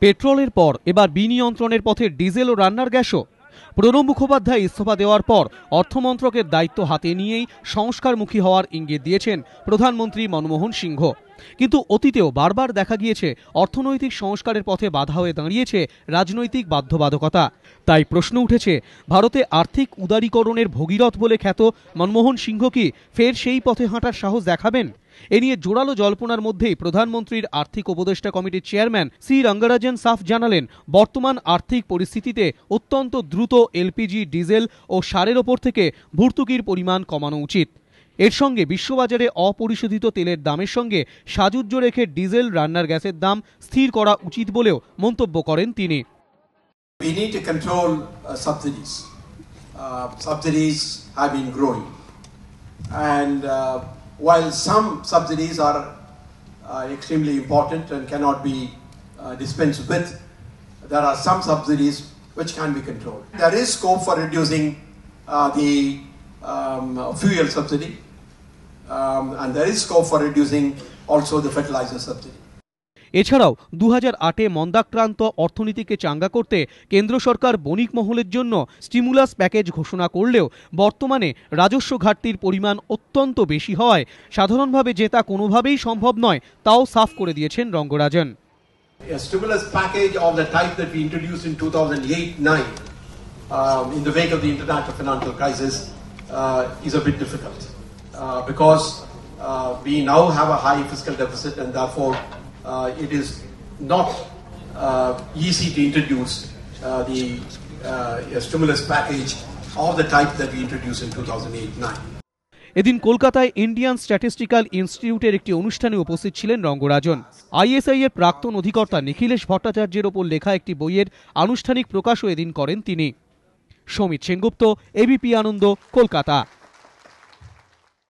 পেট্রোলের পর এবার বিনিয়ন্ত্রণের পথে ডিজেল ও রান্নার গ্যাসও। প্রণব মুখোপাধ্যায় ইস্তফা দেওয়ার পর অর্থমন্ত্রকের দায়িত্ব হাতে নিয়েই সংস্কারমুখী হওয়ার ইঙ্গিত দিয়েছেন প্রধানমন্ত্রী মনমোহন সিংহ। কিন্তু অতীতেও বারবার দেখা গিয়েছে অর্থনৈতিক সংস্কারের পথে বাধা হয়ে দাঁড়িয়েছে রাজনৈতিক বাধ্যবাধকতা। তাই প্রশ্ন উঠেছে, ভারতে আর্থিক উদারীকরণের ভগীরথ বলে খ্যাত মনমোহন সিংহ কি ফের সেই পথে হাঁটার সাহস দেখাবেন? এ নিয়ে জোরালো জল্পনার মধ্যেই প্রধানমন্ত্রীর আর্থিক উপদেষ্টা কমিটির চেয়ারম্যান সি রঙ্গরাজন সাফ জানালেন, বর্তমান আর্থিক পরিস্থিতিতে অত্যন্ত দ্রুত এলপিজি, ডিজেল ও সারের ওপর থেকে ভর্তুকির পরিমাণ কমানো উচিত। এর সঙ্গে বিশ্ববাজারে অপরিশোধিত তেলের দামের সঙ্গে সাযুজ্য রেখে ডিজেল, রান্নার গ্যাসের দাম স্থির করা উচিত বলেও মন্তব্য করেন তিনি। We need to control subsidies. Subsidies have been growing, and while some subsidies are extremely important and cannot be dispensed with, there are some subsidies which can be controlled. There is scope for reducing the fuel subsidy, and there is scope for reducing also the fertilizer subsidy. এছাড়াও 2008-এ মন্দাক্রান্ত অর্থনীতিকে চাঙ্গা করতে কেন্দ্র সরকার বণিক মহলের জন্য stimulus package ঘোষণা করলেও বর্তমানে রাজস্ব ঘাটতির পরিমাণ অত্যন্ত বেশি হওয়ায় সাধারণভাবে যে তা কোনোভাবেই সম্ভব নয়, তাও সাফ করে দিয়েছেন Rangarajan. A stimulus package of the type that we introduced in 2008-9 in the wake of the international financial crisis is a bit difficult because we now have a high fiscal deficit, and therefore it is not easy to introduce the stimulus package of the type that we introduced in 2008-9. এদিন কলকাতায় Indian statistical ইনস্টিটিউটের একটি অনুষ্ঠানে উপস্থিত ছিলেন Rangarajan. ISI এর প্রাক্তন অধিকর্তা নিখিলেশ ভট্টাচার্যের ওপর লেখা একটি বইয়ের আনুষ্ঠানিক প্রকাশও এদিন করেন তিনি। সমিত সেনগুপ্ত, এবিপি আনন্দ, কলকাতা।